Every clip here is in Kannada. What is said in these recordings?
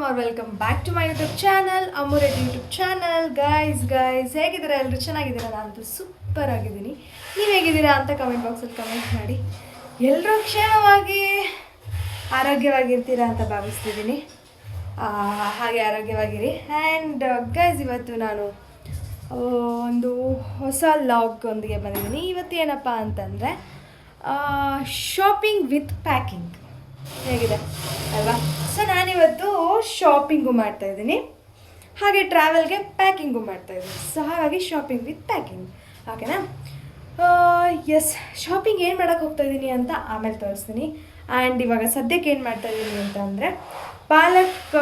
or welcome back to my YouTube channel, Amuret YouTube channel. Guys, ಹೇಗಿದ್ದೀರಾ ಎಲ್ಲರೂ? ಚೆನ್ನಾಗಿದ್ದೀರಾ? ನಾನು ಸೂಪರ್ ಆಗಿದ್ದೀನಿ. ನೀವು ಹೇಗಿದ್ದೀರಾ ಅಂತ ಕಮೆಂಟ್ ಬಾಕ್ಸಲ್ಲಿ ಕಮೆಂಟ್ ಮಾಡಿ. ಎಲ್ಲರೂ ಕ್ಷೇಮವಾಗಿ ಆರೋಗ್ಯವಾಗಿರ್ತೀರಾ ಅಂತ ಭಾವಿಸ್ತಿದ್ದೀನಿ. ಹಾಗೆ ಆರೋಗ್ಯವಾಗಿರಿ. ಆ್ಯಂಡ್ ಗೈಸ್, ಇವತ್ತು ನಾನು ಒಂದು ಹೊಸ ಲಾಗ್ ಒಂದಿಗೆ ಬಂದಿದ್ದೀನಿ. ಇವತ್ತು ಏನಪ್ಪ ಅಂತಂದರೆ ಶಾಪಿಂಗ್ ವಿತ್ ಪ್ಯಾಕಿಂಗ್ ಹೇಗಿದೆ ಅಲ್ವಾ? ಸೊ ನಾನಿವತ್ತು ಶಾಪಿಂಗು ಮಾಡ್ತಾಯಿದ್ದೀನಿ, ಹಾಗೆ ಟ್ರಾವೆಲ್ಗೆ ಪ್ಯಾಕಿಂಗು ಮಾಡ್ತಾಯಿದ್ದೀನಿ. ಸೊ ಹಾಗಾಗಿ ಶಾಪಿಂಗ್ ವಿತ್ ಪ್ಯಾಕಿಂಗ್, ಓಕೆನಾ? ಎಸ್, ಶಾಪಿಂಗ್ ಏನು ಮಾಡೋಕ್ಕೆ ಹೋಗ್ತಾಯಿದ್ದೀನಿ ಅಂತ ಆಮೇಲೆ ತೋರಿಸ್ತೀನಿ. ಆ್ಯಂಡ್ ಇವಾಗ ಸದ್ಯಕ್ಕೆ ಏನು ಮಾಡ್ತಾಯಿದ್ದೀನಿ ಅಂತ ಅಂದರೆ ಪಾಲಕ್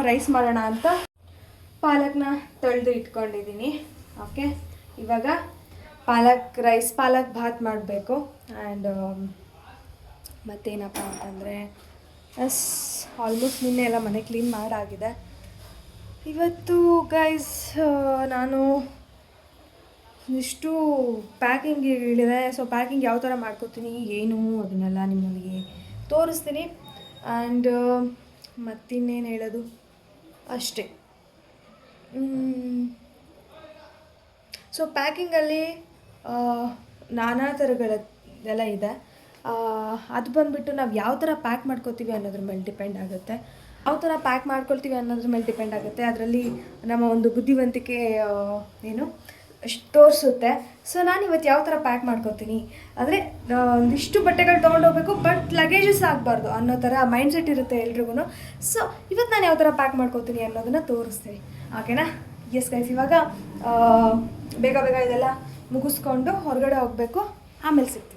ರೈಸ್ ಮಾಡೋಣ ಅಂತ ಪಾಲಕ್ನ ತೊಳೆದು ಇಟ್ಕೊಂಡಿದ್ದೀನಿ. ಓಕೆ, ಇವಾಗ ಪಾಲಕ್ ಭಾತ್ ಮಾಡಬೇಕು. ಆ್ಯಂಡ್ ಮತ್ತೇನಪ್ಪ ಅಂತಂದರೆ ಆಲ್ಮೋಸ್ಟ್ ನಿನ್ನೆ ಎಲ್ಲ ಮನೆ ಕ್ಲೀನ್ ಮಾಡಾಗಿದೆ. ಇವತ್ತು ಗೈಸ್ ನಾನು ಇಷ್ಟು ಪ್ಯಾಕಿಂಗ್ ಇಳಿದೆ. ಸೊ ಪ್ಯಾಕಿಂಗ್ ಯಾವ ಥರ ಮಾಡ್ಕೋತೀನಿ ಏನು ಅದನ್ನೆಲ್ಲ ನಿಮ್ಮೊಂದಿಗೆ ತೋರಿಸ್ತೀನಿ. ಆ್ಯಂಡ್ ಮತ್ತಿನ್ನೇನು ಹೇಳೋದು, ಅಷ್ಟೇ. ಸೊ ಪ್ಯಾಕಿಂಗಲ್ಲಿ ನಾನಾ ಥರಗಳದೆಲ್ಲ ಇದೆ. ಅದು ಬಂದುಬಿಟ್ಟು ನಾವು ಯಾವ ಥರ ಪ್ಯಾಕ್ ಮಾಡ್ಕೋತೀವಿ ಅನ್ನೋದ್ರ ಮೇಲೆ ಡಿಪೆಂಡ್ ಆಗುತ್ತೆ. ಯಾವ ಥರ ಪ್ಯಾಕ್ ಮಾಡ್ಕೊಳ್ತೀವಿ ಅನ್ನೋದ್ರ ಮೇಲೆ ಡಿಪೆಂಡ್ ಆಗುತ್ತೆ. ಅದರಲ್ಲಿ ನಮ್ಮ ಒಂದು ಬುದ್ಧಿವಂತಿಕೆ ತೋರಿಸುತ್ತೆ. ಸೊ ನಾನು ಇವತ್ತು ಯಾವ ಥರ ಪ್ಯಾಕ್ ಮಾಡ್ಕೋತೀನಿ ಅಂದರೆ ಒಂದಿಷ್ಟು ಬಟ್ಟೆಗಳು ತೊಗೊಂಡೋಗ್ಬೇಕು, ಬಟ್ ಲಗೇಜಸ್ ಆಗಬಾರ್ದು ಅನ್ನೋ ಥರ ಮೈಂಡ್ಸೆಟ್ ಇರುತ್ತೆ ಎಲ್ರಿಗೂ. ಸೊ ಇವತ್ತು ನಾನು ಯಾವ ಥರ ಪ್ಯಾಕ್ ಮಾಡ್ಕೋತೀನಿ ಅನ್ನೋದನ್ನು ತೋರಿಸ್ತೀನಿ, ಓಕೆನಾ? ಎಸ್ ಗೈಸ್, ಇವಾಗ ಬೇಗ ಇದೆಲ್ಲ ಮುಗಿಸ್ಕೊಂಡು ಹೊರಗಡೆ ಹೋಗಬೇಕು, ಆಮೇಲೆ ಸಿಗ್ತೀವಿ.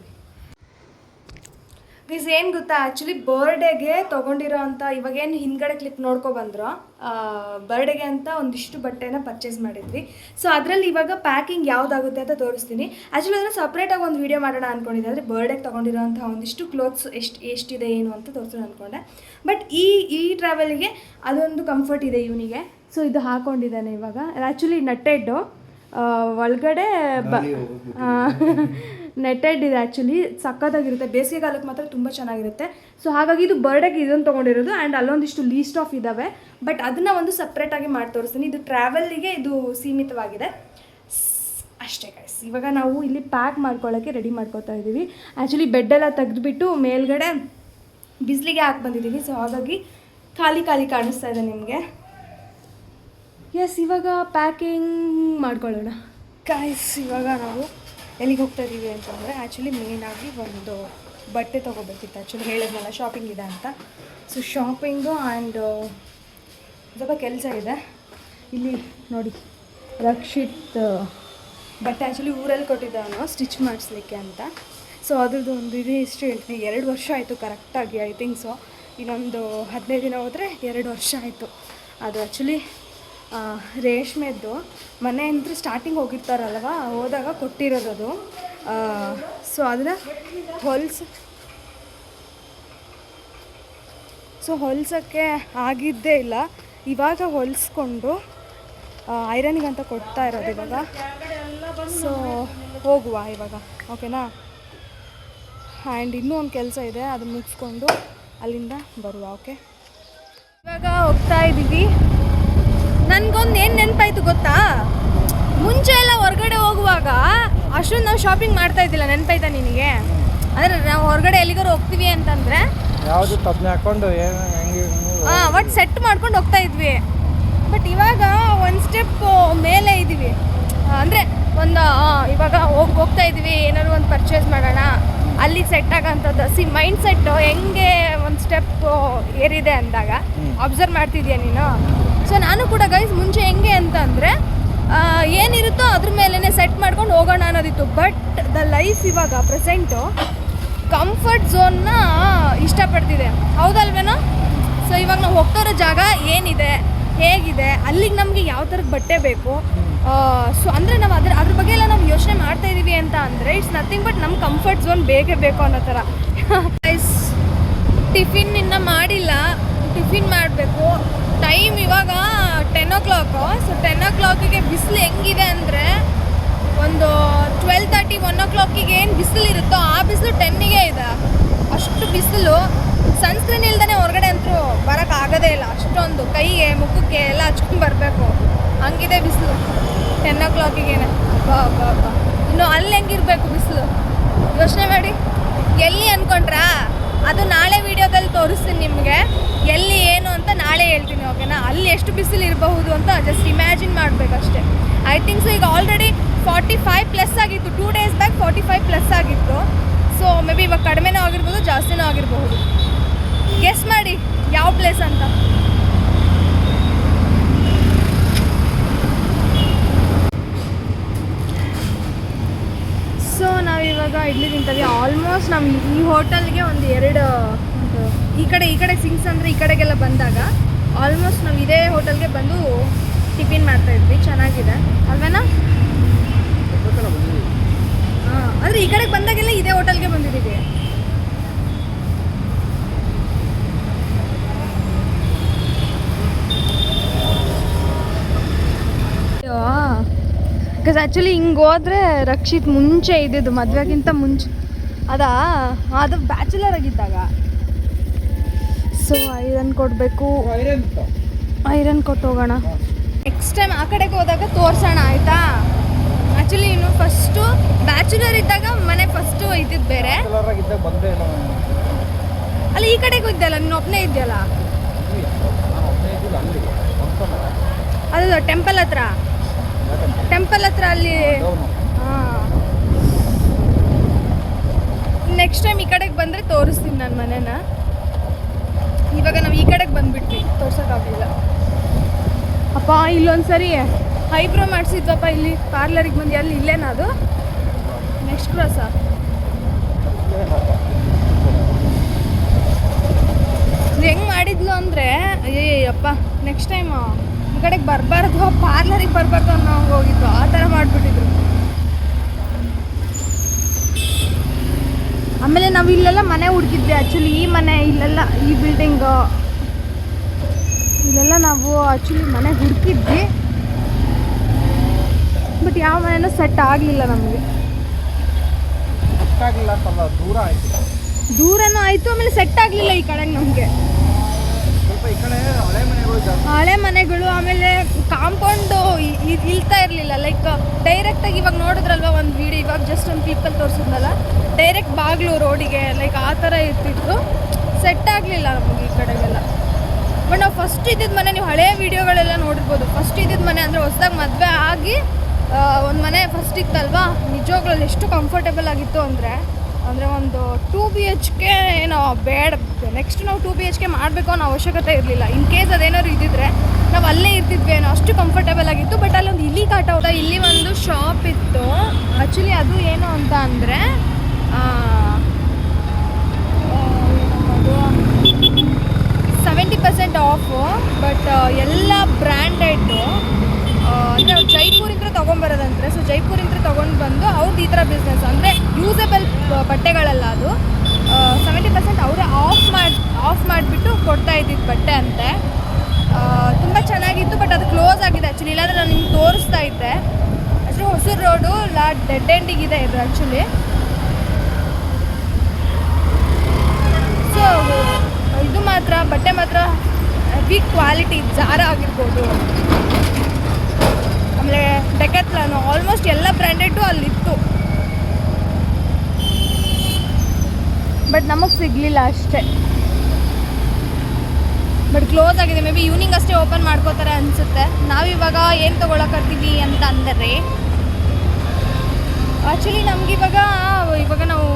ಗೈಸ್ ಏನು ಗೊತ್ತಾ, ಆ್ಯಕ್ಚುಲಿ ಬರ್ಡೇಗೆ ತೊಗೊಂಡಿರೋ ಅಂಥ ಇವಾಗೇನು ಹಿಂದ್ಗಡೆ ಕ್ಲಿಪ್ ನೋಡ್ಕೊಬಂದ್ರು, ಬರ್ಡೇಗೆ ಅಂತ ಒಂದಿಷ್ಟು ಬಟ್ಟೆನ ಪರ್ಚೇಸ್ ಮಾಡಿದ್ವಿ. ಸೊ ಅದರಲ್ಲಿ ಇವಾಗ ಪ್ಯಾಕಿಂಗ್ ಯಾವುದಾಗುತ್ತೆ ಅಂತ ತೋರಿಸ್ತೀನಿ. ಆ್ಯಕ್ಚುಲಿ ಅದನ್ನು ಸಪ್ರೇಟಾಗಿ ಒಂದು ವೀಡಿಯೋ ಮಾಡೋಣ ಅಂದ್ಕೊಂಡಿದ್ದೆ. ಅಂದರೆ ಬರ್ಡೇಗೆ ತೊಗೊಂಡಿರೋ ಅಂಥ ಒಂದಿಷ್ಟು ಕ್ಲೋತ್ಸ್ ಎಷ್ಟಿದೆ ಏನು ಅಂತ ತೋರಿಸೋಣ ಅಂದ್ಕೊಂಡೆ. ಬಟ್ ಈ ಟ್ರಾವೆಲಿಗೆ ಅದೊಂದು ಕಂಫರ್ಟ್ ಇದೆ ಇವನಿಗೆ. ಸೊ ಇದು ಹಾಕ್ಕೊಂಡಿದ್ದಾನೆ ಇವಾಗ. ಆ್ಯಕ್ಚುಲಿ ನಟ್ಟೆಡ್ಡು ಒಳಗಡೆ ನೆಟ್ಟೆಡ್ ಇದೆ. ಆ್ಯಕ್ಚುಲಿ ಸಕ್ಕತ್ತಾಗಿರುತ್ತೆ, ಬೇಸಿಗೆಗಾಲಕ್ಕೆ ಮಾತ್ರ ತುಂಬ ಚೆನ್ನಾಗಿರುತ್ತೆ. ಸೊ ಹಾಗಾಗಿ ಇದು ಬರ್ಡೇಗೆ ಇದನ್ನು ತೊಗೊಂಡಿರೋದು. ಆ್ಯಂಡ್ ಅಲ್ಲೊಂದಿಷ್ಟು ಲೀಸ್ಟ್ ಆಫ್ ಇದ್ದಾವೆ, ಬಟ್ ಅದನ್ನು ಒಂದು ಸಪ್ರೇಟಾಗಿ ಮಾಡಿ ತೋರಿಸ್ತೀನಿ. ಇದು ಟ್ರಾವೆಲ್ಲಿಗೆ ಇದು ಸೀಮಿತವಾಗಿದೆ ಅಷ್ಟೇ ಗೈಸ್. ಇವಾಗ ನಾವು ಇಲ್ಲಿ ಪ್ಯಾಕ್ ಮಾಡ್ಕೊಳ್ಳೋಕ್ಕೆ ರೆಡಿ ಮಾಡ್ಕೊತಾ ಇದ್ದೀವಿ. ಆ್ಯಕ್ಚುಲಿ ಬೆಡ್ಡೆಲ್ಲ ತೆಗೆದುಬಿಟ್ಟು ಮೇಲ್ಗಡೆ ಬಿಸಿಲಿಗೆ ಹಾಕಿ ಬಂದಿದ್ದೀವಿ. ಸೊ ಹಾಗಾಗಿ ಖಾಲಿ ಕಾಣಿಸ್ತಾ ಇದೆ ನಿಮಗೆ. ಎಸ್, ಇವಾಗ ಪ್ಯಾಕಿಂಗ್ ಮಾಡ್ಕೊಳ್ಳೋಣ ಗೈಸ್. ಇವಾಗ ನಾವು ಎಲ್ಲಿಗೆ ಹೋಗ್ತಾ ಇದ್ದೀವಿ ಅಂತಂದರೆ ಆ್ಯಕ್ಚುಲಿ ಮೇಯ್ನಾಗಿ ಒಂದು ಬಟ್ಟೆ ತೊಗೋಬೇಕಿತ್ತು. ಆ್ಯಕ್ಚುಲಿ ಹೇಳಿದ್ನಲ್ಲ ಶಾಪಿಂಗ್ ಇದೆ ಅಂತ. ಸೊ ಶಾಪಿಂಗು ಆ್ಯಂಡ್ ಸ್ವಲ್ಪ ಕೆಲಸ ಇದೆ. ಇಲ್ಲಿ ನೋಡಿ, ರಕ್ಷಿತ್ ಬಟ್ಟೆ ಆ್ಯಕ್ಚುಲಿ ಊರಲ್ಲಿ ಕೊಟ್ಟಿದ್ದ ಅವನು ಸ್ಟಿಚ್ ಮಾಡಿಸ್ಲಿಕ್ಕೆ ಅಂತ. ಸೊ ಅದ್ರದ್ದು ಒಂದು ಇದು ಹಿಸ್ಟ್ರಿ ಹೇಳ್ತೀನಿ. 2 ವರ್ಷ ಆಯಿತು ಕರೆಕ್ಟಾಗಿ, ಐ ಥಿಂಕ್ ಸೊ. ಇನ್ನೊಂದು 15 ದಿನ ಹೋದರೆ 2 ವರ್ಷ ಆಯಿತು. ಅದು ಆ್ಯಕ್ಚುಲಿ ರೇಷ್ಮೆದ್ದು ಮನೆ ಅಂತೂ ಸ್ಟಾರ್ಟಿಂಗ್ ಹೋಗಿರ್ತಾರಲ್ವ, ಹೋದಾಗ ಕೊಟ್ಟಿರೋದು. ಸೊ ಅದನ್ನು ಹೊಲ್ಸೋಕ್ಕೆ ಆಗಿದ್ದೇ ಇಲ್ಲ. ಇವಾಗ ಹೊಲಿಸ್ಕೊಂಡು ಐರನಿಗಂತ ಕೊಡ್ತಾ ಇರೋದು ಇವಾಗ. ಸೊ ಹೋಗುವ ಇವಾಗ, ಓಕೆನಾ? ಆ್ಯಂಡ್ ಇನ್ನೂ ಒಂದು ಕೆಲಸ ಇದೆ, ಅದು ಮುಗಿಸ್ಕೊಂಡು ಅಲ್ಲಿಂದ ಬರುವ. ಓಕೆ, ಇವಾಗ ಹೋಗ್ತಾ ಇದ್ದೀವಿ. ನನಗೊಂದು ಏನು ನೆನಪಾಯ್ತು ಗೊತ್ತಾ, ಮುಂಚೆ ಎಲ್ಲ ಹೊರಗಡೆ ಹೋಗುವಾಗ ಅಷ್ಟೊಂದು ನಾವು ಶಾಪಿಂಗ್ ಮಾಡ್ತಾ ಇದ್ದಿಲ್ಲ. ನೆನಪಾಯ್ತಾ ನಿನಗೆ? ಅಂದರೆ ನಾವು ಹೊರಗಡೆ ಎಲ್ಲಿಗಾರು ಹೋಗ್ತೀವಿ ಅಂತಂದರೆ ಯಾವುದು ತಪ್ಪನೆ ಹಾಕ್ಕೊಂಡು ಒಟ್ಟು ಸೆಟ್ ಮಾಡ್ಕೊಂಡು ಹೋಗ್ತಾ ಇದ್ವಿ. ಬಟ್ ಇವಾಗ ಒಂದು ಸ್ಟೆಪ್ ಮೇಲೆ ಇದ್ದೀವಿ. ಅಂದರೆ ಇವಾಗ ಹೋಗ್ತಾ ಇದ್ವಿ, ಏನಾದ್ರು ಒಂದು ಪರ್ಚೇಸ್ ಮಾಡೋಣ, ಅಲ್ಲಿ ಸೆಟ್ ಆಗೋಂಥದ್ದು ಮೈಂಡ್ ಸೆಟ್ಟು ಹೆಂಗೆ ಒಂದು ಸ್ಟೆಪ್ ಏರಿದೆ ಅಂದಾಗ ಅಬ್ಸರ್ವ್ ಮಾಡ್ತಿದ್ಯಾ ನೀನು? ಸೊ ನಾನು ಕೂಡ ಗೈಸ್ ಮುಂಚೆ ಹೆಂಗೆ ಅಂತ ಅಂದರೆ ಏನಿರುತ್ತೋ ಅದ್ರ ಮೇಲೇ ಸೆಟ್ ಮಾಡ್ಕೊಂಡು ಹೋಗೋಣ ಅನ್ನೋದಿತ್ತು. ಬಟ್ ದ ಲೈಫ್ ಇವಾಗ ಪ್ರೆಸೆಂಟು ಕಂಫರ್ಟ್ ಝೋನ್ನ ಇಷ್ಟಪಡ್ತಿದೆ, ಹೌದಲ್ವೇನೋ? ಸೊ ಇವಾಗ ನಾವು ಹೋಗ್ತಾ ಇರೋ ಜಾಗ ಏನಿದೆ, ಹೇಗಿದೆ, ಅಲ್ಲಿಗೆ ನಮಗೆ ಯಾವ ಥರದ ಬಟ್ಟೆ ಬೇಕು. ಸೊ ಅಂದರೆ ನಾವು ಅದ್ರ ಬಗ್ಗೆ ಎಲ್ಲ ನಾವು ಯೋಚನೆ ಮಾಡ್ತಾ ಇದ್ದೀವಿ ಅಂತ ಅಂದರೆ ಇಟ್ಸ್ ನಥಿಂಗ್ ಬಟ್ ನಮ್ಮ ಕಂಫರ್ಟ್ ಝೋನ್ ಬೇಕೇ ಬೇಕು ಅನ್ನೋ ಥರ. ಗೈಸ್, ಟಿಫಿನ್ ಇನ್ನೂ ಮಾಡಿಲ್ಲ, ಟಿಫಿನ್ ಮಾಡಬೇಕು. ಟೈಮ್ ಇವಾಗ 10 o'clock. ಸೊ 10 o'clock ಬಿಸಿಲು ಹೆಂಗಿದೆ ಅಂದರೆ ಒಂದು 12:30 1 o'clock ಏನು ಬಿಸಿಲು ಇರುತ್ತೋ ಆ ಬಿಸಿಲು 10ಗೆ ಇದೆ. ಅಷ್ಟು ಬಿಸಿಲು, ಸನ್ಸ್ಕ್ರೀನ್ ಇಲ್ದೇ ಹೊರಗಡೆ ಅಂತೂ ಬರೋಕ್ಕಾಗೋದೇ ಇಲ್ಲ, ಅಷ್ಟು ಇಷ್ಟೊಂದು ಕೈಗೆ ಮುಖಕ್ಕೆ ಎಲ್ಲ ಹಚ್ಕೊಂಡು ಬರಬೇಕು, ಹಂಗಿದೆ ಬಿಸಿಲು 10 o'clockಗೇನೆ. ಬಾ ಬಾ ಬಾ, ಇನ್ನು ಅಲ್ಲಿ ಹೆಂಗಿರ್ಬೇಕು ಬಿಸಿಲು ಯೋಚನೆ ಮಾಡಿ. ಎಲ್ಲಿ ಅಂದ್ಕೊಂಡ್ರಾ, ಅದು ನಾಳೆ ವಿಡಿಯೋದಲ್ಲಿ ತೋರಿಸ್ತೀನಿ ನಿಮಗೆ, ಎಲ್ಲಿ ಏನು ಅಂತ ನಾಳೆ ಹೇಳ್ತೀನಿ, ಓಕೆನಾ? ಅಲ್ಲಿ ಎಷ್ಟು ಬಿಸಿಲು ಇರಬಹುದು ಅಂತ ಜಸ್ಟ್ ಇಮ್ಯಾಜಿನ್ ಮಾಡಬೇಕಷ್ಟೇ. ಐ ಥಿಂಕ್ ಸೊ ಈಗ ಆಲ್ರೆಡಿ 45+ ಆಗಿತ್ತು, 2 days ಬ್ಯಾಕ್ 45+ ಆಗಿತ್ತು. ಸೊ ಮೇ ಬಿ ಇವಾಗ ಕಡಿಮೆನೂ ಆಗಿರ್ಬೋದು, ಜಾಸ್ತಿನೂ ಆಗಿರಬಹುದು. ಗೆಸ್ ಮಾಡಿ ಯಾವ ಪ್ಲೇಸ್ ಅಂತ. ಸೊ ನಾವಿವಾಗ ಇಡ್ಲಿ ತಿಂತೀವಿ. ಆಲ್ಮೋಸ್ಟ್ ನಾವು ಈ ಹೋಟೆಲ್ಗೆ ಒಂದು 2 ಈ ಕಡೆ ಸಿಂಗ್ಸ್ ಅಂದರೆ ಈ ಕಡೆಗೆಲ್ಲ ಬಂದಾಗ ಆಲ್ಮೋಸ್ಟ್ ನಾವು ಇದೇ ಹೋಟೆಲ್ಗೆ ಬಂದು ಟಿಫಿನ್ ಮಾಡ್ತಾಯಿದ್ವಿ. ಚೆನ್ನಾಗಿದೆ ಅಲ್ವೇನಾ? ಹಾಂ, ಅಂದರೆ ಈ ಕಡೆಗೆ ಬಂದಾಗೆಲ್ಲ ಇದೇ ಹೋಟೆಲ್ಗೆ ಬಂದಿದ್ದೀವಿ. ಬಿಕಾಸ್ ಆ್ಯಕ್ಚುಲಿ ಹಿಂಗೆ ಹೋದ್ರೆ ರಕ್ಷಿತ್ ಮುಂಚೆ ಇದ್ದಿದ್ದು, ಮದುವೆಗಿಂತ ಮುಂಚೆ ಅದಾ, ಅದು ಬ್ಯಾಚುಲರ್ ಆಗಿದ್ದಾಗ. ಸೊ ಐರನ್ ಕೊಡಬೇಕು, ಐರನ್ ಕೊಟ್ಟು ಹೋಗೋಣ. ನೆಕ್ಸ್ಟ್ ಟೈಮ್ ಆ ಕಡೆಗೆ ಹೋದಾಗ ತೋರಿಸೋಣ, ಆಯಿತಾ? ಆ್ಯಕ್ಚುಲಿ ಇನ್ನು ಫಸ್ಟು ಬ್ಯಾಚುಲರ್ ಇದ್ದಾಗ ಮನೆ ಫಸ್ಟು ಇದ್ದಿದ್ದು ಬೇರೆ. ಅಲ್ಲ ಈ ಕಡೆಗೂ ಇದ್ದಲ್ಲ, ನೀನು ಒಬ್ಬನೇ ಇದೆಯಲ್ಲ, ಅದು ಟೆಂಪಲ್ ಹತ್ರ ಅಲ್ಲಿ. ಹಾಂ, ನೆಕ್ಸ್ಟ್ ಟೈಮ್ ಈ ಕಡೆಗೆ ಬಂದರೆ ತೋರಿಸ್ತೀನಿ ನನ್ನ ಮನೇನ. ಇವಾಗ ನಾವು ಈ ಕಡೆಗೆ ಬಂದುಬಿಟ್ವಿ, ತೋರ್ಸೋಕ್ಕಾಗಲಿಲ್ಲ. ಅಪ್ಪ ಇಲ್ಲೊಂದು ಸರಿ ಐಬ್ರೋ ಮಾಡಿಸಿದ್ವಪ್ಪ, ಇಲ್ಲಿ ಪಾರ್ಲರಿಗೆ ಬಂದು. ಅಲ್ಲಿ ಇಲ್ಲೇನಾ ಅದು ನೆಕ್ಸ್ಟ್ ಕ್ರಾಸ? ಹೆಂಗೆ ಮಾಡಿದ್ಲು ಅಂದರೆ, ಅಯ್ಯಯ್ಯಪ್ಪ ನೆಕ್ಸ್ಟ್ ಟೈಮ್ ಈ ಕಡೆಗೆ ಬರಬಾರ್ದು, ಪಾರ್ಲರಿಗೆ ಬರಬಾರ್ದು ಅನ್ನೋ ಹಂಗೆ ಹೋಗಿತ್ತು, ಆ ಥರ ಮಾಡಿಬಿಟ್ಟಿದ್ರು. ಆಮೇಲೆ ನಾವು ಇಲ್ಲೆಲ್ಲ ಮನೆ ಹುಡುಕಿದ್ವಿ. ಆ್ಯಕ್ಚುಲಿ ಈ ಮನೆ ಇಲ್ಲೆಲ್ಲ, ಈ ಬಿಲ್ಡಿಂಗು ಇಲ್ಲೆಲ್ಲ ನಾವು ಆ್ಯಕ್ಚುಲಿ ಮನೆ ಹುಡುಕಿದ್ವಿ, ಬಟ್ ಯಾವ ಮನೆನೂ ಸೆಟ್ ಆಗಲಿಲ್ಲ ನಮಗೆ. ದೂರನೂ ಆಯಿತು, ಆಮೇಲೆ ಸೆಟ್ ಆಗಲಿಲ್ಲ ಈ ಕಡೆಗೆ ನಮಗೆ. ಹಳೆ ಮನೆಗಳು, ಆಮೇಲೆ ಕಾಂಪೌಂಡು ಇಲ್ತಾ ಇರಲಿಲ್ಲ. ಲೈಕ್ ಡೈರೆಕ್ಟಾಗಿ ಇವಾಗ ನೋಡಿದ್ರಲ್ವ ಒಂದು ವೀಡಿಯೋ, ಇವಾಗ ಜಸ್ಟ್ ಒಂದು ಪೀಪಲ್ ತೋರಿಸಿದ್ನಲ್ಲ, ಡೈರೆಕ್ಟ್ ಬಾಗಿಲು ರೋಡಿಗೆ, ಲೈಕ್ ಆ ಥರ ಇರ್ತಿತ್ತು. ಸೆಟ್ ಆಗಲಿಲ್ಲ ನಮಗೆ ಈ ಕಡೆಗೆಲ್ಲ. ಬಟ್ ನಾವು ಫಸ್ಟ್ ಇದ್ದಿದ್ದು ಮನೆ, ನೀವು ಹಳೆ ವೀಡಿಯೋಗಳೆಲ್ಲ ನೋಡಿರ್ಬೋದು. ಫಸ್ಟ್ ಇದ್ದಿದ್ದು ಮನೆ ಅಂದರೆ ಹೊಸದಾಗಿ ಮದುವೆ ಆಗಿ ಒಂದು ಮನೆ ಫಸ್ಟ್ ಇತ್ತಲ್ವಾ, ನಿಜವಾಗ್ಲೂ ಎಷ್ಟು ಕಂಫರ್ಟೇಬಲ್ ಆಗಿತ್ತು ಅಂದರೆ ಒಂದು 2 BHK ಏನೋ ಬೇಡ. ನೆಕ್ಸ್ಟ್ ನಾವು 2 BHK ಮಾಡಬೇಕು ಅನ್ನೋ ಅವಶ್ಯಕತೆ ಇರಲಿಲ್ಲ. ಇನ್ ಕೇಸ್ ಅದೇನಾದ್ರು ಇದ್ದಿದ್ರೆ ನಾವು ಅಲ್ಲೇ ಇರ್ತಿದ್ವಿ ಏನೋ, ಅಷ್ಟು ಕಂಫರ್ಟೇಬಲ್ ಆಗಿತ್ತು. ಬಟ್ ಅಲ್ಲೊಂದು ಇಲಿ ಕಾಟ ಹೋದ. ಇಲ್ಲಿ ಒಂದು ಶಾಪ್ ಇತ್ತು ಆ್ಯಕ್ಚುಲಿ, ಅದು ಏನು ಅಂತ ಅಂದರೆ 70% ಆಫು, ಬಟ್ ಎಲ್ಲ ಬ್ರ್ಯಾಂಡೆಡ್ಡು. ಅಂದರೆ ಅವ್ರು ಜೈಪುರಿಂದ ತೊಗೊಂಬರೋದಂದರೆ, ಸೊ ಜೈಪುರಿಂದ ತೊಗೊಂಡು ಬಂದು ಅವ್ರದ್ದು ಈ ಥರ ಬಿಸ್ನೆಸ್. ಅಂದರೆ ಯೂಸಬಲ್ ಬಟ್ಟೆಗಳೆಲ್ಲ ಅದು 70% ಅವರೇ ಆಫ್ ಮಾಡಿಬಿಟ್ಟು ಕೊಡ್ತಾ ಇದ್ದಿದ್ದು ಬಟ್ಟೆ ಅಂತೆ. ತುಂಬ ಚೆನ್ನಾಗಿತ್ತು, ಬಟ್ ಅದು ಕ್ಲೋಸ್ ಆಗಿದೆ ಆ್ಯಕ್ಚುಲಿ. ಇಲ್ಲಾಂದರೆ ನಾನು ನಿಮ್ಗೆ ತೋರಿಸ್ತಾ ಇದ್ದೆ. ಆ್ಯಕ್ಚುಲಿ ಹೊಸೂರು ರೋಡು ಡೆಡ್ ಎಂಡಿಗಿದೆ ಇದು ಆ್ಯಕ್ಚುಲಿ. ಸೊ ಇದು ಮಾತ್ರ ಬಟ್ಟೆ ಮಾತ್ರ ಹೆವಿ ಕ್ವಾಲಿಟಿ, ಜಾರ ಆಗಿರ್ಬೋದು, ಆಮೇಲೆ ಡೆಕಾಥ್ಲಾನು, ಆಲ್ಮೋಸ್ಟ್ ಎಲ್ಲ ಬ್ರ್ಯಾಂಡೆಡ್ಡು ಅಲ್ಲಿತ್ತು. ಬಟ್ ನಮಗೆ ಸಿಗಲಿಲ್ಲ ಅಷ್ಟೇ. ಬಟ್ ಕ್ಲೋಸ್ ಆಗಿದೆ, ಮೇ ಬಿ ಈವ್ನಿಂಗ್ ಅಷ್ಟೇ ಓಪನ್ ಮಾಡ್ಕೋತಾರೆ ಅನಿಸುತ್ತೆ. ನಾವಿವಾಗ ಏನು ತೊಗೊಳಕತ್ತೀವಿ ಅಂತ ಅಂದರೆ, ಆ್ಯಕ್ಚುಲಿ ನಮಗಿವಾಗ ನಾವು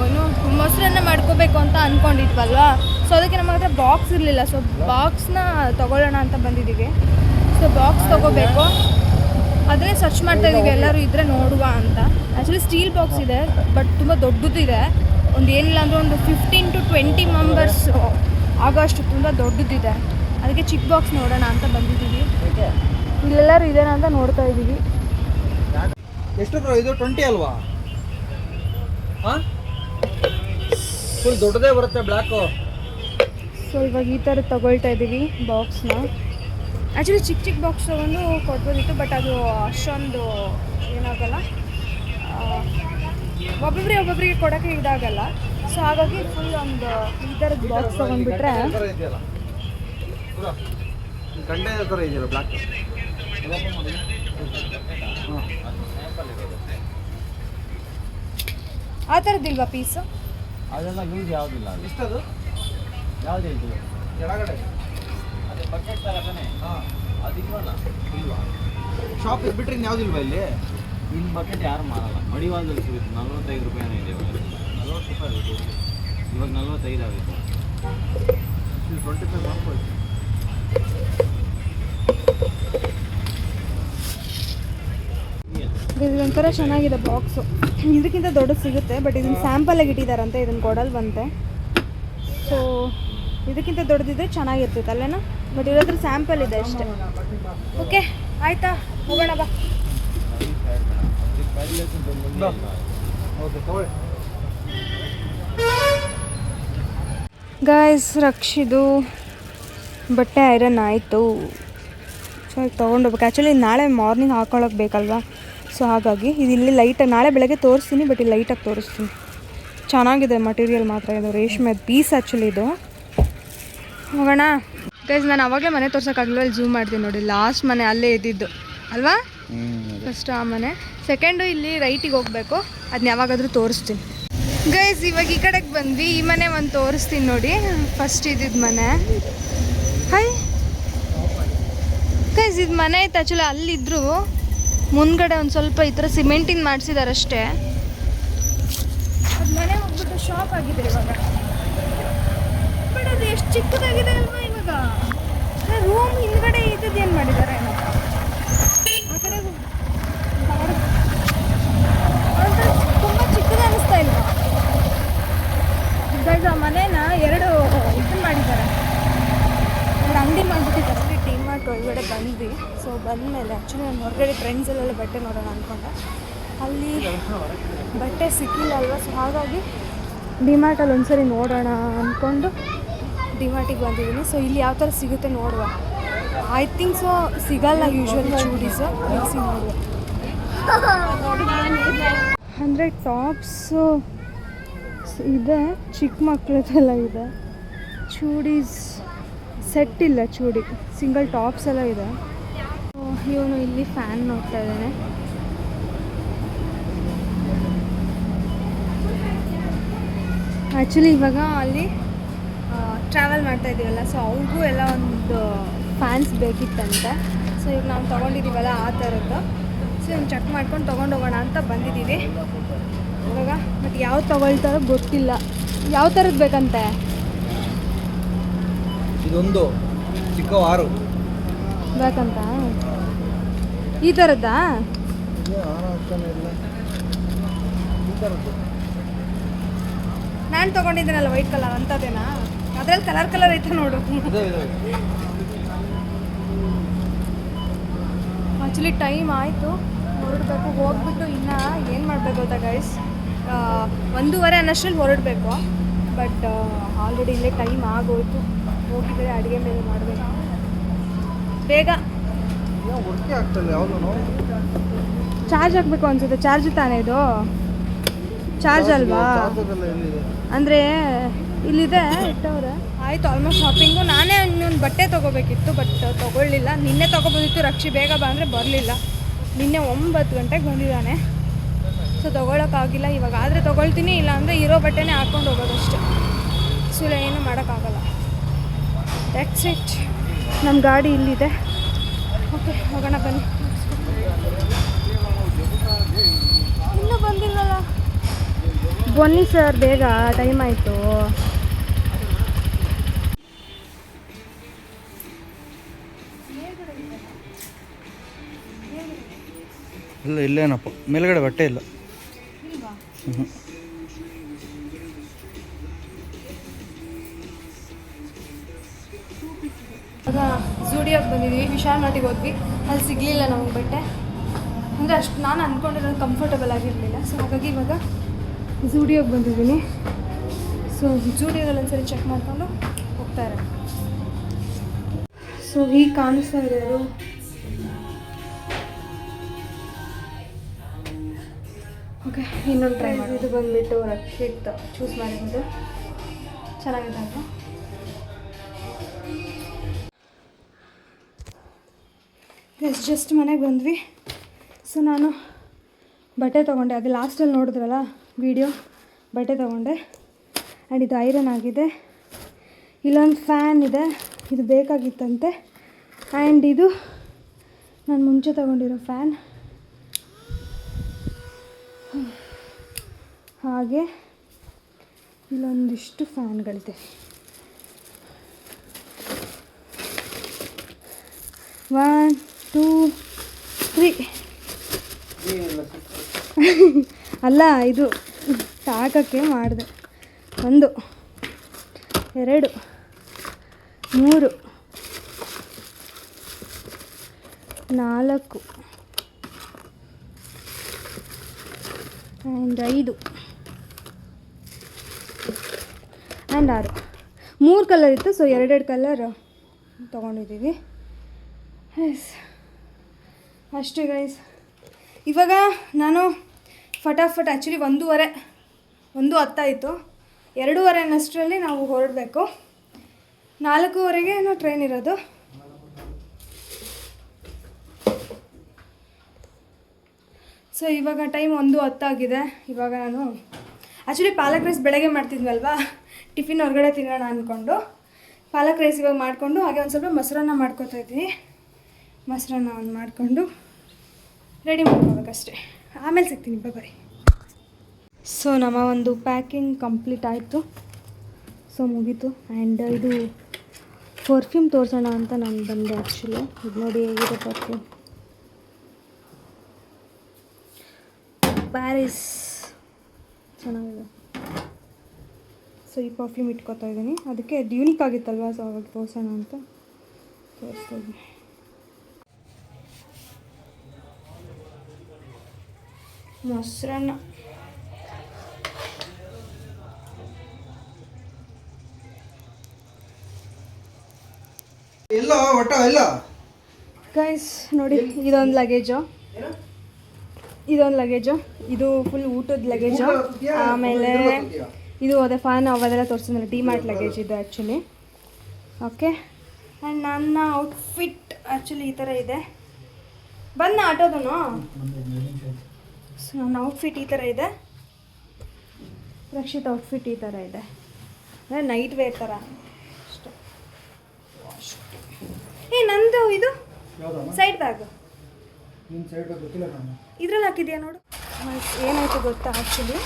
ಏನು ಮೊಸರನ್ನ ಮಾಡ್ಕೋಬೇಕು ಅಂತ ಅಂದ್ಕೊಂಡಿದ್ವಲ್ವಾ. ಸೊ ಅದಕ್ಕೆ ನಮ್ಮ ಹತ್ರ ಬಾಕ್ಸ್ ಇರಲಿಲ್ಲ. ಸೊ ಬಾಕ್ಸ್ನ ತೊಗೊಳ್ಳೋಣ ಅಂತ ಬಂದಿದ್ದೀವಿ. ಸೊ ಬಾಕ್ಸ್ ತೊಗೋಬೇಕು, ಅದನ್ನೇ ಸರ್ಚ್ ಮಾಡ್ತಾ ಇದ್ದೀವಿ, ಎಲ್ಲರೂ ಇದ್ದರೆ ನೋಡುವ ಅಂತ. ಆ್ಯಕ್ಚುಲಿ ಸ್ಟೀಲ್ ಬಾಕ್ಸ್ ಇದೆ, ಬಟ್ ತುಂಬ ದೊಡ್ಡದಿದೆ. ಒಂದು ಏನಿಲ್ಲ ಅಂದರೆ ಒಂದು 15 to 20 ಮೆಂಬರ್ಸ್ ಆಗೋಷ್ಟು ತುಂಬ ದೊಡ್ಡದಿದೆ. ಅದಕ್ಕೆ ಚಿಕ್ಕ ಬಾಕ್ಸ್ ನೋಡೋಣ ಅಂತ ಬಂದಿದ್ದೀವಿ. ಇಲ್ಲೆಲ್ಲರೂ ಇದೇನಾ ಅಂತ ನೋಡ್ತಾ ಇದ್ದೀವಿ. ಎಷ್ಟು ಬ್ರೋ ಇದು? 20 ಅಲ್ವಾ? ಹಾಂ, ಫುಲ್ ದೊಡ್ಡದೇ ಬರುತ್ತೆ ಬ್ಲ್ಯಾಕು. ಸೊ ಇವಾಗ ಈ ಥರ ತೊಗೊಳ್ತಾ ಇದ್ದೀವಿ ಬಾಕ್ಸ್ನ. ಆ್ಯಕ್ಚುಲಿ ಚಿಕ್ಕ ಬಾಕ್ಸ್ ತೊಗೊಂಡು ಕೊಡ್ಬೋದಿತ್ತು, ಬಟ್ ಅದು ಅಷ್ಟೊಂದು ಏನಾಗಲ್ಲ, ಒಬ್ಬೊಬ್ಬರಿಗೆ ಕೊಡೋಕ್ಕೆ ಇದಾಗಲ್ಲ. ಸೊ ಹಾಗಾಗಿ ಫುಲ್ ಒಂದು ಈ ಥರದ ಬಾಕ್ಸ್ ತೊಗೊಂಡ್ಬಿಟ್ರೆ ಕಂಟೈನರ್ ಥರ ಇದೆಯಲ್ಲ ಬ್ಲ್ಯಾಕ್. ಆ ಥರದ್ದಿಲ್ವಾ ಪೀಸು? ಅದೆಲ್ಲ ಯೂಸ್ ಯಾವುದಿಲ್ಲ. ಎಷ್ಟದು? ಯಾವ್ದು ಹೇಳ್ತೀವಿ ಕೆಳಗಡೆ ಅದೇ ಬಕೆಟ್ ಥರ ತಾನೇ. ಹಾಂ, ಅದಿಲ್ವಲ್ಲ. ಇಲ್ವಾ? ಶಾಪ್ ಬಿಟ್ಟರೆ ಯಾವುದಿಲ್ವಾ ಇಲ್ಲಿ? ಇಲ್ಲಿ ಬಕೆಟ್ ಯಾರು ಮಾರಲ್ಲ. ಮಡಿವಾಳದಲ್ಲಿ ಸಿಗುತ್ತೆ 45 ರೂಪಾಯಿನೂ ಇದೆ ಇವಾಗ. 40 ರೂಪಾಯಿ ಆಗುತ್ತೆ ಇವಾಗ. 45 ಆಗುತ್ತೆ. ಇಲ್ಲಿ 25 ಮಾಡ್ಕೊಳ್ಳಿ. ಇದೊಂಥರ ಚೆನ್ನಾಗಿದೆ ಬಾಕ್ಸು. ಇದಕ್ಕಿಂತ ದೊಡ್ಡದು ಸಿಗುತ್ತೆ, ಬಟ್ ಇದನ್ನು ಸ್ಯಾಂಪಲಾಗಿ ಇಟ್ಟಿದ್ದಾರಂತೆ, ಇದನ್ನು ಕೊಡಲ್ವಂತೆ. ಸೊ ಇದಕ್ಕಿಂತ ದೊಡ್ಡದಿದ್ರೆ ಚೆನ್ನಾಗಿರ್ತೈತೆ ಅಲ್ಲೇನೋ, ಬಟ್ ಇರೋದ್ರ ಸ್ಯಾಂಪಲ್ ಇದೆ ಅಷ್ಟೇ. ಓಕೆ ಆಯಿತಾ, ಹೋಗೋಣ ಬಾ. ಓಕೆ ತಗೊಳ್ಳಿ. ಗಾಯ್ಸ್, ರಕ್ಷಿದು ಬಟ್ಟೆ ಐರನ್ ಆಯಿತು. ಸೊ ತೊಗೊಂಡೋಗ್ಬೇಕು. ಆ್ಯಕ್ಚುಲಿ ನಾಳೆ ಮಾರ್ನಿಂಗ್ ಹಾಕೊಳ್ಳೋಕೆ ಬೇಕಲ್ವಾ, ಸೊ ಹಾಗಾಗಿ ಇದು ಇಲ್ಲಿ ಲೈಟಾಗಿ ನಾಳೆ ಬೆಳಗ್ಗೆ ತೋರಿಸ್ತೀನಿ, ಬಟ್ ಇಲ್ಲಿ ಲೈಟಾಗಿ ತೋರಿಸ್ತೀನಿ. ಚೆನ್ನಾಗಿದೆ ಮಟೀರಿಯಲ್ ಮಾತ್ರ. ಇದು ರೇಷ್ಮೆ ಪೀಸ್ ಆ್ಯಕ್ಚುಲಿ ಇದು. ಹೋಗೋಣ ಗೈಸ್. ನಾನು ಅವಾಗಲೇ ಮನೆ ತೋರ್ಸೋಕ್ಕಾಗಲಿಲ್ಲ, ಅಲ್ಲಿ ಝೂಮ್ ಮಾಡ್ತೀನಿ ನೋಡಿ. ಲಾಸ್ಟ್ ಮನೆ ಅಲ್ಲೇ ಇದ್ದಿದ್ದು ಅಲ್ವಾ, ಫಸ್ಟ್ ಆ ಮನೆ. ಸೆಕೆಂಡು ಇಲ್ಲಿ ರೈಟಿಗೆ ಹೋಗಬೇಕು, ಅದನ್ನ ಯಾವಾಗಾದರೂ ತೋರಿಸ್ತೀನಿ. ಗೈಸ್ ಇವಾಗ ಈ ಕಡೆಗೆ ಬಂದ್ವಿ. ಈ ಮನೆ ಒಂದು ತೋರಿಸ್ತೀನಿ ನೋಡಿ, ಫಸ್ಟ್ ಇದ್ದಿದ್ದು ಮನೆ. ಹೈ ಗೈಸ್, ಇದು ಮನೆ ಐತೆ ಆ್ಯಕ್ಚುಲಿ. ಅಲ್ಲಿದ್ದರು ಮುಂದ್ಗಡೆ ಒಂದು ಸ್ವಲ್ಪ ಈ ಥರ ಸಿಮೆಂಟಿಂದ ಮಾಡಿಸಿದ್ದಾರೆ ಅಷ್ಟೇ. ಅದು ಮನೆ ಹೋಗ್ಬಿಟ್ಟು ಶಾಪ್ ಆಗಿದೆ ಇವಾಗ. ಬಟ್ ಅದು ಎಷ್ಟು ಚಿಕ್ಕದಾಗಿದೆ ಅಲ್ವಾ ಇವಾಗ. ರೂಮ್ ಹಿಂದ್ಗಡೆ ಇದ್ದದ್ದು ಏನು ಮಾಡಿದ್ದಾರೆ ಏನೋ. ಆ ಕಡೆ ತುಂಬ ಚಿಕ್ಕದು ಅನ್ನಿಸ್ತಾ ಇಲ್ವಾ ಗೈಸ್? ಆ ಮನೇನ ಎರಡು ಇದನ್ನು ಮಾಡಿದ್ದಾರೆ, ಎರಡು ಅಂಗಡಿ ಮಾಡಿಬಿಟ್ಟಿದ್ದಾರೆ. ಡಿಮಾರ್ಟ್ ಒಳಗಡೆ ಬಂದ್ವಿ. ಸೊ ಬಂದಮೇಲೆ ಆ್ಯಕ್ಚುಲಿ ನಾನು ಹೊರಗಡೆ ಟ್ರೆಂಡ್ಸಲ್ಲೆಲ್ಲ ಬಟ್ಟೆ ನೋಡೋಣ ಅಂದ್ಕೊಂಡೆ, ಅಲ್ಲಿ ಬಟ್ಟೆ ಸಿಕ್ಕಿಲ್ಲ ಅಲ್ವಾ. ಸೊ ಹಾಗಾಗಿ ಡಿಮಾರ್ಟಲ್ಲಿ ಒಂದ್ಸರಿ ನೋಡೋಣ ಅಂದ್ಕೊಂಡು ಡಿಮಾರ್ಟಿಗೆ ಬಂದಿದ್ದೀನಿ. ಸೊ ಇಲ್ಲಿ ಯಾವ ಥರ ಸಿಗುತ್ತೆ ನೋಡುವ. ಐ ಥಿಂಕ್ ಸೊ ಸಿಗಲ್ಲ ಯೂಶ್ವಲಿ ಚೂಡೀಸು, ಮಿಕ್ಸಿ ನೋಡುವ. ಅಂದರೆ ಟಾಪ್ಸು ಇದೆ, ಚಿಕ್ಕ ಮಕ್ಕಳದೆಲ್ಲ ಇದೆ. ಚೂಡೀಸ್ ಸೆಟ್ ಇಲ್ಲ, ಚೂಡಿ ಸಿಂಗಲ್ ಟಾಪ್ಸ್ ಎಲ್ಲ ಇದೆ. ಇವನು ಇಲ್ಲಿ ಫ್ಯಾನ್ ನೋಡ್ತಾ ಇದ್ದಾನೆ. ಆ್ಯಕ್ಚುಲಿ ಇವಾಗ ಅಲ್ಲಿ ಟ್ರಾವೆಲ್ ಮಾಡ್ತಾ ಇದ್ದೀವಲ್ಲ, ಸೊ ಅವ್ರಿಗೂ ಎಲ್ಲ ಒಂದು ಫ್ಯಾನ್ಸ್ ಬೇಕಿತ್ತಂತೆ. ಸೊ ಈಗ ನಾವು ತೊಗೊಂಡಿದ್ದೀವಲ್ಲ ಆ ಥರದ್ದು. ಸೊ ಇವ್ನು ಚೆಕ್ ಮಾಡ್ಕೊಂಡು ತೊಗೊಂಡೋಗೋಣ ಅಂತ ಬಂದಿದ್ದೀವಿ ಇವಾಗ. ಬಟ್ ಯಾವ್ದು ತೊಗೊಳ್ತಾರೋ ಗೊತ್ತಿಲ್ಲ. ಯಾವ ಥರದ್ದು ಬೇಕಂತೆ? ಇದೊಂದು ಚಿಕ್ಕ 6 ಬೇಕಂತ. ಈ ಥರದ್ದಾ? ನಾನು ತೊಗೊಂಡಿದ್ದೀನಲ್ಲ ವೈಟ್ ಕಲರ್, ಅಂಥದ್ದೇನಾ? ಅದ್ರಲ್ಲಿ ಕಲರ್ ಐತೆ ನೋಡು. ಆ್ಯಕ್ಚುಲಿ ಟೈಮ್ ಆಯಿತು, ಹೊರಡಬೇಕು. ಹೋಗ್ಬಿಟ್ಟು ಇನ್ನು ಏನು ಮಾಡಬೇಕು ಗೊತ್ತಾ ಗೈಸ್, 1:30 ಅನ್ನೋಷ್ಟರಲ್ಲಿ ಹೊರಡಬೇಕು. ಬಟ್ ಆಲ್ರೆಡಿ ಇಲ್ಲೇ ಟೈಮ್ ಆಗೋಯ್ತು. ಹೋಗಿದ್ರೆ ಅಡುಗೆ ಮೇಲೆ ಮಾಡಬೇಕು ಬೇಗ. ಚಾರ್ಜ್ ಹಾಕಬೇಕು ಅನ್ಸುತ್ತೆ. ಚಾರ್ಜ್ ತಾನೇ ಇದು? ಚಾರ್ಜ್ ಅಲ್ವಾ? ಅಂದರೆ ಇಲ್ಲಿದೆ ಇಟ್ಟವ್ರೆ. ಆಯಿತು ಆಲ್ಮೋಸ್ಟ್ ಶಾಪಿಂಗು. ನಾನೇ ಇನ್ನೊಂದು ಬಟ್ಟೆ ತೊಗೋಬೇಕಿತ್ತು, ಬಟ್ ತೊಗೊಳ್ಳಿಲ್ಲ. ನಿನ್ನೆ ತೊಗೋಬೋದಿತ್ತು, ರಕ್ಷಿ ಬೇಗ ಬಾ ಅಂದರೆ ಬರಲಿಲ್ಲ. ನಿನ್ನೆ 9 ಗಂಟೆಗೆ ಬಂದಿದ್ದಾನೆ. ಸೊ ತೊಗೊಳಕ್ಕಾಗಿಲ್ಲ. ಇವಾಗ ಆದರೆ ತೊಗೊಳ್ತೀನಿ, ಇಲ್ಲ ಅಂದರೆ ಇರೋ ಬಟ್ಟೆನೇ ಹಾಕ್ಕೊಂಡು ಹೋಗೋದಷ್ಟೇ. ಸುಲ ಏನು ಮಾಡೋಕ್ಕಾಗಲ್ಲ. That's it. ನಮ್ಮ ಗಾಡಿ ಇಲ್ಲಿದೆ. ಓಕೆ ಹೋಗೋಣ ಬನ್ನಿ. ಇನ್ನೂ ಬಂದಿಲ್ಲಲ್ಲ. ಬನ್ನಿ ಸರ್ ಬೇಗ, ಟೈಮ್ ಆಯಿತು. ಇಲ್ಲ ಇಲ್ಲೇನಪ್ಪ, ಮೇಲ್ಗಡೆ ಬಟ್ಟೆ ಇಲ್ಲ. ಆಗ ಝೂಡಿಯೋಗೆ ಬಂದಿದ್ವಿ, ವಿಶಾಲ್ ಮಾರ್ಟಿಗೆ ಹೋದ್ವಿ. ಅಲ್ಲಿ ಸಿಗಲಿಲ್ಲ ನಮಗೆ ಬಟ್ಟೆ. ಅಂದರೆ ಅಷ್ಟು ನಾನು ಅಂದ್ಕೊಂಡಿರೋದು ಕಂಫರ್ಟಬಲ್ ಆಗಿರಲಿಲ್ಲ. ಸೊ ಹಾಗಾಗಿ ಇವಾಗ ಝೂಡಿಯೋಗೆ ಬಂದಿದ್ದೀನಿ. ಸೊ ಝೂಡಿಯೋದಲ್ಲಿ ಒಂದ್ಸರಿ ಚೆಕ್ ಮಾಡಿಕೊಂಡು ಹೋಗ್ತಾ ಇರೋದು. ಸೊ ಹೀಗೆ ಕಾಣಿಸ್ತಾ ಇರೋದು. ಓಕೆ ಇನ್ನೊಂದು ಟ್ರೈ ಮಾಡಿ. ಇದು ಬಂದುಬಿಟ್ಟು ರಕ್ಷಿತ್ ಚೂಸ್ ಮಾಡಿರೋದು. ಚೆನ್ನಾಗಿದೆ ಅಲ್ವಾ? ಜಸ್ಟ್ ಮನೆಗೆ ಬಂದ್ವಿ. ಸೊ ನಾನು ಬಟ್ಟೆ ತೊಗೊಂಡೆ, ಅದು ಲಾಸ್ಟಲ್ಲಿ ನೋಡಿದ್ರಲ್ಲ ವಿಡಿಯೋ, ಬಟ್ಟೆ ತೊಗೊಂಡೆ. ಆ್ಯಂಡ್ ಇದು ಐರನ್ ಆಗಿದೆ. ಇಲ್ಲೊಂದು ಫ್ಯಾನ್ ಇದೆ, ಇದು ಬೇಕಾಗಿತ್ತಂತೆ. ಆ್ಯಂಡ್ ಇದು ನಾನು ಮುಂಚೆ ತೊಗೊಂಡಿರೋ ಫ್ಯಾನ್. ಹಾಗೆ ಇಲ್ಲೊಂದಿಷ್ಟು ಫ್ಯಾನ್ಗಳಿದೆ. 1 2 3 ಅಲ್ಲ, ಇದು ತಾಕಕ್ಕೆ ಮಾಡಿದೆ. 1 2 3 4 ಆ್ಯಂಡ್ 5 ಆ್ಯಂಡ್ 6. 3 ಕಲರ್ ಇತ್ತು, ಸೊ 2 ಕಲರ್ ತೊಗೊಂಡಿದ್ದೀವಿ. ಎಸ್, ಅಷ್ಟೇ ಗೈಸ್. ಇವಾಗ ನಾನು ಫಟಾಫಟ್ ಆ್ಯಕ್ಚುಲಿ 1:10 2:15 ನಾವು ಹೊರಡಬೇಕು. 4:15 ನಾವು ಟ್ರೈನ್ ಇರೋದು. ಸೊ ಇವಾಗ ಟೈಮ್ 1:10 ಆಗಿದೆ. ಇವಾಗ ನಾನು ಆ್ಯಕ್ಚುಲಿ ಪಾಲಕ್ ರೈಸ್ ಬೆಳಗ್ಗೆ ಮಾಡ್ತಿದ್ವಲ್ವಾ, ಟಿಫಿನ್ ಹೊರಗಡೆ ತಿನ್ನೋಣ ಅಂದ್ಕೊಂಡು ಪಾಲಕ್ ರೈಸ್ ಇವಾಗ ಮಾಡಿಕೊಂಡು ಹಾಗೆ ಒಂದು ಸ್ವಲ್ಪ ಮೊಸರನ್ನ ಮಾಡ್ಕೊತಾ ಇದ್ದೀನಿ. ಮೊಸರನ್ನ ಒಂದು ಮಾಡಿಕೊಂಡು ರೆಡಿ ಮಾಡ್ಕೋಬೇಕಷ್ಟೆ. ಆಮೇಲೆ ಸಿಗ್ತೀನಿ, ಬಾಯ್. ಸೊ ನಮ್ಮ ಒಂದು ಪ್ಯಾಕಿಂಗ್ ಕಂಪ್ಲೀಟ್ ಆಯಿತು. ಸೊ ಮುಗೀತು. ಆ್ಯಂಡ್ ಇದು ಪರ್ಫ್ಯೂಮ್ ತೋರಿಸೋಣ ಅಂತ ನಾನು ಬಂದೆ ಆ್ಯಕ್ಚುಲಿ. ಇದು ನೋಡಿ ಹೇಗಿದೆ ಪರ್ಫ್ಯೂಮ್, ಪ್ಯಾರಿಸ್, ಚೆನ್ನಾಗಿದೆ. ಸೊ ಈ ಪರ್ಫ್ಯೂಮ್ ಇಟ್ಕೋತಾ ಇದ್ದೀನಿ. ಅದಕ್ಕೆ ಅದು ಯೂನಿಕ್ ಆಗಿತ್ತಲ್ವ, ಸೊ ಅವಾಗ ತೋರಿಸೋಣ ಅಂತ ತೋರಿಸ್ತಾ ಇದ್ದೀನಿ. ಮೊಸರನ್ನ ಎಲ್ಲ ಒಟ್ಟ ಎಲ್ಲ ಗೈಸ್ ನೋಡಿ, ಇದೊಂದು ಲಗೇಜು, ಇದು ಫುಲ್ ಊಟದ ಲಗೇಜು. ಆಮೇಲೆ ಇದು ಅದೇ ಫ್ಯಾನ್ ಅವೆಲ್ಲ ತೋರಿಸಿದ್ರೆ ಡಿಮಾರ್ಟ್ ಲಗೇಜ್ ಇದು ಆ್ಯಕ್ಚುಲಿ. ಓಕೆ, ಆ್ಯಂಡ್ ನನ್ನ ಔಟ್ಫಿಟ್ ಆ್ಯಕ್ಚುಲಿ ಈ ಥರ ಇದೆ. ಬಂದ ಆಟೋದನು. ಸೊ ನನ್ನ ಔಟ್ಫಿಟ್ ಈ ಥರ ಇದೆ. ರಕ್ಷಿತ್ ಔಟ್ಫಿಟ್ ಈ ಥರ ಇದೆ, ಅಂದರೆ ನೈಟ್ ವೇರ್ ಥರ ಅಷ್ಟೇ. ನಂದು ಇದು ಸೈಡ್ ಬ್ಯಾಗು ಇದ್ರಲ್ಲಿ ಹಾಕಿದ್ಯಾ ನೋಡು. ಏನಾಯಿತು ಗೊತ್ತಾ, ಆ್ಯಕ್ಚುಲಿ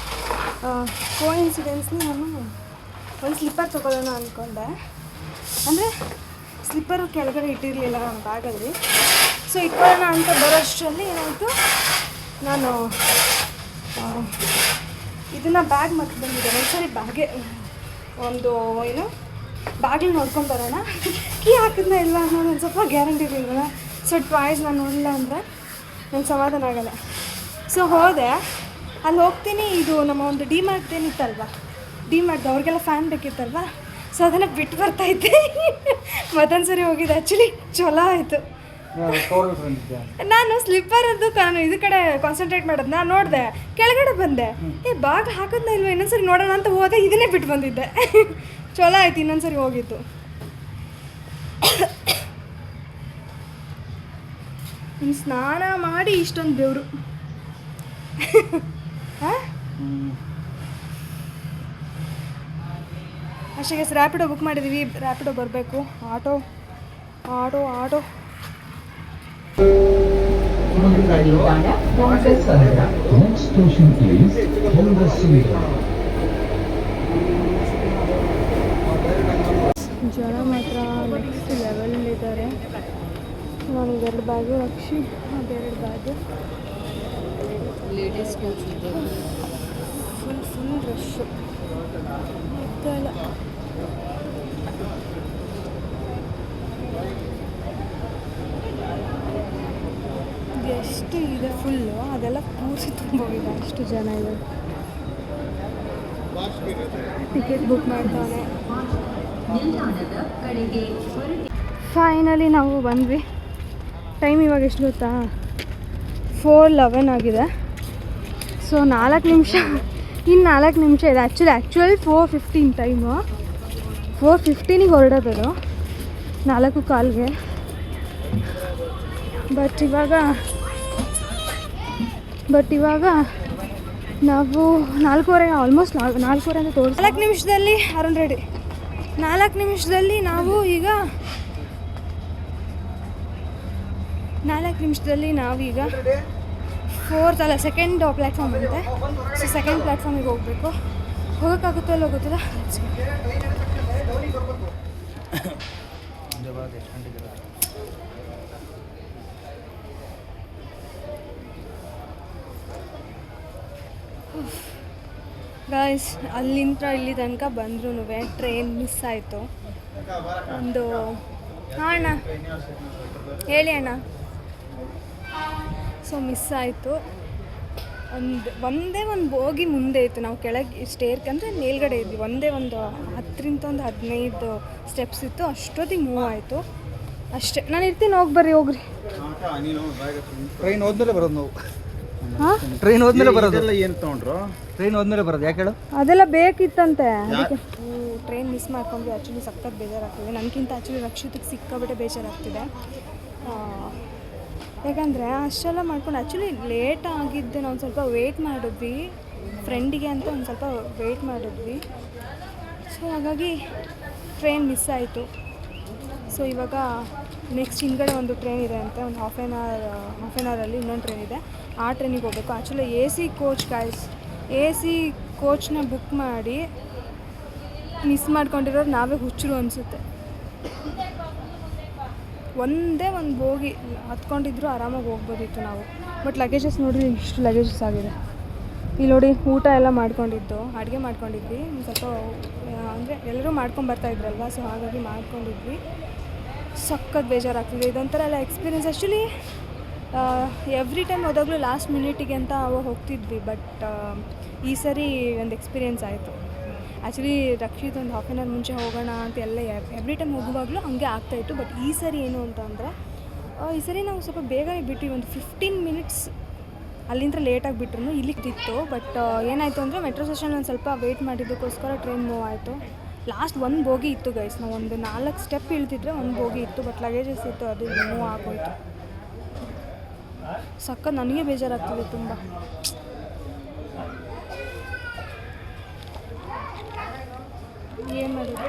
ಕೋಇನ್ಸಿಡೆನ್ಸ್ಲಿ ನಾನು ಒಂದು ಸ್ಲಿಪ್ಪರ್ ತೊಗೊಳ್ಳೋಣ ಅಂದ್ಕೊಂಡೆ. ಅಂದರೆ ಸ್ಲಿಪ್ಪರು ಕೆಳಗಡೆ ಇಟ್ಟಿರಲಿಲ್ಲ ನನ್ನ ಬ್ಯಾಗಲ್ಲಿ. ಸೊ ಇಟ್ಕೊಳ್ಳೋಣ ಅಂತ ಬರೋಷ್ಟರಲ್ಲಿ ಏನಾಯಿತು, ನಾನು ಇದನ್ನು ಬ್ಯಾಗ್ ಮತ್ತೆ ಬಂದಿದ್ದೆ. ಒಂದ್ಸರಿ ಬ್ಯಾಗೆ ಒಂದು ಬ್ಯಾಗ್ಲಿ ನೋಡ್ಕೊಂಡು ಬರೋಣ, ಕೀ ಹಾಕಿದ್ನ ಇಲ್ಲ ಅನ್ನೋದು ಒಂದು ಸ್ವಲ್ಪ ಗ್ಯಾರಂಟಿ ಇರಲಿಲ್ಲ. ಸೊ ಟ್ವಾಯ್ಸ್ ನಾನು ನೋಡಲಿಲ್ಲ ಅಂದರೆ ನಂಗೆ ಸಮಾಧಾನ ಆಗೋಲ್ಲ. ಸೊ ಹೋದೆ, ಅಲ್ಲಿ ಹೋಗ್ತೀನಿ. ಇದು ನಮ್ಮ ಒಂದು ಡಿಮಾರ್ಟ್ ಏನಿತ್ತಲ್ವ, ಡಿಮಾರ್ಟ್ ಅವ್ರಿಗೆಲ್ಲ ಫ್ಯಾನ್ ಬೇಕಿತ್ತಲ್ವ, ಸೊ ಅದನ್ನು ಬಿಟ್ಟು ಬರ್ತಾಯಿದ್ದೆ. ಮತ್ತೊಂದು ಸರಿ ಹೋಗಿದ್ದೆ ಆ್ಯಕ್ಚುಲಿ, ಚಲೋ ಆಯಿತು. ನಾನು ಸ್ಲಿಪ್ಪರದ್ದು ಇದು ಕಡೆ ಕಾನ್ಸಂಟ್ರೇಟ್ ಮಾಡೋದು ನಾನು ನೋಡಿದೆ, ಕೆಳಗಡೆ ಬಂದೆ. ಬಾಗಿಲು ಹಾಕೋದ್ನ ಇಲ್ವ, ಇನ್ನೊಂದ್ಸರಿ ನೋಡೋಣ ಅಂತ ಹೋದೆ, ಇದನ್ನೇ ಬಿಟ್ಟು ಬಂದಿದ್ದೆ. ಚಲೋ ಆಯ್ತು, ಇನ್ನೊಂದ್ಸರಿ ಹೋಗಿತ್ತು. ಸ್ನಾನ ಮಾಡಿ ಇಷ್ಟೊಂದು ಬೆವರು. ಅಷ್ಟೇ, ರ್ಯಾಪಿಡೋ ಬುಕ್ ಮಾಡಿದ್ದೀವಿ. ರ್ಯಾಪಿಡೋ ಬರಬೇಕು. ಆಟೋ ಆಟೋ ಆಟೋ ಜನ ಮಾತ್ರ ನೆಕ್ಸ್ಟ್ ಲೆವೆಲಿದ್ದಾರೆ. ನನಗೆ 2 ಬ್ಯಾಗು, ರಕ್ಷಿ ಅದೆರಡು ಬ್ಯಾಗು. ಲೇಡೀಸ್ ಫುಲ್ ರಶ್ಶು ಗೊತ್ತಲ್ಲ. ಎಷ್ಟು ಇದೆ ಫುಲ್ಲು, ಅದೆಲ್ಲ ಪೂರ್ತಿ ತುಂಬೋಗಿದೆ, ಅಷ್ಟು ಜನ ಇದೆ. ಟಿಕೆಟ್ ಬುಕ್ ಮಾಡ್ತಾನೆ. ಫೈನಲಿ ನಾವು ಬಂದ್ವಿ. ಟೈಮ್ ಇವಾಗ ಎಷ್ಟು ಗೊತ್ತಾ, 4:11 ಆಗಿದೆ. ಸೊ 4 ನಿಮಿಷ, ಇನ್ನು 4 ನಿಮಿಷ ಇದೆ. Actually 4:15 time. 4:15ಗೆ ಹೊರಡೋದು, 4:15. ಬಟ್ ಇವಾಗ ನಾವು 4:15 ಆಲ್ಮೋಸ್ಟ್ 4:15 ಅಂತ ತೋರಿಸಿ 4 ನಿಮಿಷದಲ್ಲಿ ಅರುಣ್ ರೆಡಿ 4 ನಿಮಿಷದಲ್ಲಿ ನಾವು ಈಗ 4th ಅಲ್ಲ ಸೆಕೆಂಡ್ ಪ್ಲ್ಯಾಟ್ಫಾರ್ಮ್ ಅಂತೆ. ಸೊ ಸೆಕೆಂಡ್ ಪ್ಲ್ಯಾಟ್ಫಾರ್ಮಿಗೆ ಹೋಗಬೇಕು. ಹೋಗೋಕ್ಕಾಗುತ್ತೋ ಅಲ್ಲೋ ಗೊತ್ತಿಲ್ಲ. ಗಾಯ್ಸ್ ಅಲ್ಲಿಂದ ಇಲ್ಲಿ ತನಕ ಬಂದ್ರೂ ಟ್ರೈನ್ ಮಿಸ್ ಆಯಿತು. ಒಂದು ಅಣ್ಣ ಹೇಳಿ ಅಣ್ಣ. ಸೊ ಮಿಸ್ ಆಯಿತು. ಒಂದೇ ಒಂದು ಬೋಗಿ ಮುಂದೆ ಇತ್ತು. ನಾವು ಕೆಳಗೆ ಸ್ಟೇರ್ಗೆ ಅಂದರೆ ಮೇಲ್ಗಡೆ ಇದ್ವಿ. ಒಂದೇ ಒಂದು 10-15 ಸ್ಟೆಪ್ಸ್ ಇತ್ತು. ಅಷ್ಟೊತ್ತಿಗೆ ಮೂವ್ ಆಯಿತು ಅಷ್ಟೇ. ನಾನು ಇರ್ತೀನಿ, ಹೋಗ್ರಿ. ಟ್ರೈನ್ ಹೋದ್ಮೇಲೆ ಬರೋದು ನಾವು. ಹಾಂ ಟ್ರೈನ್ ಹೋದ್ಮೇಲೆ ಬರೋದು. ಏನು ತೊಗೊಂಡ್ರು? ಟ್ರೈನ್ ಹೋದ್ಮೇಲೆ ಬರೋದು. ಯಾಕೆ ಹೇಳು? ಅದೆಲ್ಲ ಬೇಕಿತ್ತಂತೆ. ಅದಕ್ಕೆ ಟ್ರೈನ್ ಮಿಸ್ ಮಾಡ್ಕೊಂಡ್ವಿ. ಆ್ಯಕ್ಚುಲಿ ಸಖತ್ ಬೇಜಾರಾಗ್ತಿದೆ. ನನಗಿಂತ ಆ್ಯಕ್ಚುಲಿ ರಕ್ಷಿತಕ್ಕೆ ಸಿಕ್ಕಾಬಿಟ್ಟೆ ಬೇಜಾರಾಗ್ತಿದೆ. ಯಾಕಂದರೆ ಅಷ್ಟೆಲ್ಲ ಮಾಡ್ಕೊಂಡು ಆ್ಯಕ್ಚುಲಿ ಲೇಟ್ ಆಗಿದ್ದೆ. ನಾವು ಸ್ವಲ್ಪ ವೆಯ್ಟ್ ಮಾಡಿದ್ವಿ ಫ್ರೆಂಡಿಗೆ ಅಂತ, ಒಂದು ಸ್ವಲ್ಪ ವೆಯ್ಟ್ ಮಾಡಿದ್ವಿ. ಸೊ ಹಾಗಾಗಿ ಟ್ರೈನ್ ಮಿಸ್ ಆಯಿತು. ಸೊ ಇವಾಗ ನೆಕ್ಸ್ಟ್ ಹಿಂದ್ಗಡೆ ಒಂದು ಟ್ರೈನ್ ಇದೆ ಅಂತೆ. ಒಂದು ಹಾಫ್ ಆ್ಯನ್ ಅವರಲ್ಲಿ ಇನ್ನೊಂದು ಟ್ರೈನ್ ಇದೆ. ಆ ಟ್ರೈನಿಗೆ ಹೋಗಬೇಕು. Actually AC coach guys, AC ಕೋಚ್ನ ಬುಕ್ ಮಾಡಿ ಮಿಸ್ ಮಾಡ್ಕೊಂಡಿರೋರು ನಾವೇ ಹುಚ್ಚರು ಅನಿಸುತ್ತೆ. ಒಂದೇ ಒಂದು ಬೋಗಿ ಹತ್ಕೊಂಡಿದ್ರು ಆರಾಮಾಗಿ ಹೋಗ್ಬೋದಿತ್ತು ನಾವು. ಬಟ್ ಲಗೇಜಸ್ ನೋಡಿರಿ, ಇಷ್ಟು ಲಗೇಜಸ್ ಆಗಿದೆ. ಇಲ್ಲಿ ನೋಡಿ, ಊಟ ಎಲ್ಲ ಮಾಡ್ಕೊಂಡಿದ್ದು, ಅಡುಗೆ ಮಾಡ್ಕೊಂಡಿದ್ವಿ. ಸ್ವಲ್ಪ ಅಂದರೆ ಎಲ್ಲರೂ ಮಾಡ್ಕೊಂಬರ್ತಾಯಿದ್ರಲ್ವ, ಸೊ ಹಾಗಾಗಿ ಮಾಡ್ಕೊಂಡಿದ್ವಿ. ಸಖತ್ ಬೇಜಾರಾಗ್ತಿದೆ. ಇದೊಂಥರ ಎಲ್ಲ ಎಕ್ಸ್ಪೀರಿಯೆನ್ಸ್. ಆ್ಯಕ್ಚುಲಿ ಎವ್ರಿ ಟೈಮ್ ಹೋದಾಗಲೂ ಲಾಸ್ಟ್ ಮಿನಿಟಿಗೆ ಅಂತ ಅವಾಗ ಹೋಗ್ತಿದ್ವಿ. ಬಟ್ ಈ ಸರಿ ಒಂದು ಎಕ್ಸ್ಪೀರಿಯೆನ್ಸ್ ಆಯಿತು. ಆ್ಯಕ್ಚುಲಿ ರಕ್ಷಿತ್ ಒಂದು ಹಾಫ್ ಆನ್ ಅವರ್ ಮುಂಚೆ ಹೋಗೋಣ ಅಂತ ಎಲ್ಲ ಎವ್ರಿ ಟೈಮ್ ಹೋಗುವಾಗಲೂ ಹಂಗೆ ಆಗ್ತಾಯಿತ್ತು. ಬಟ್ ಈ ಸರಿ ಏನು ಅಂತಂದರೆ, ಈ ಸರಿ ನಾವು ಸ್ವಲ್ಪ ಬೇಗನೆ ಬಿಟ್ವಿ. ಒಂದು 15 ಮಿನಿಟ್ಸ್ ಅಲ್ಲಿಂದ ಲೇಟಾಗಿ ಬಿಟ್ರು ಇಲ್ಲಿಗಿತ್ತು. ಬಟ್ ಏನಾಯಿತು ಅಂದರೆ ಮೆಟ್ರೋ ಸ್ಟೇಷನ್ ಒಂದು ಸ್ವಲ್ಪ ವೆಯ್ಟ್ ಮಾಡಿದ್ದಕ್ಕೋಸ್ಕರ ಟ್ರೈನ್ ಮೂವ್ ಆಯಿತು. ಲಾಸ್ಟ್ ಒಂದು ಬೋಗಿ ಇತ್ತು ಗೈಸ್. ನಾವು ಒಂದು 4 ಸ್ಟೆಪ್ ಇಳ್ತಿದ್ರೆ ಒಂದು ಬೋಗಿ ಇತ್ತು. ಬಟ್ ಲಗೇಜಸ್ ಇತ್ತು, ಅದು ಮೂವ್ ಆಗೋಯಿತು. ಸಖತ್ ನನಗೆ ಬೇಜಾರಾಗ್ತಿದೆ ತುಂಬ. ಏನು ಮಾಡೋದು?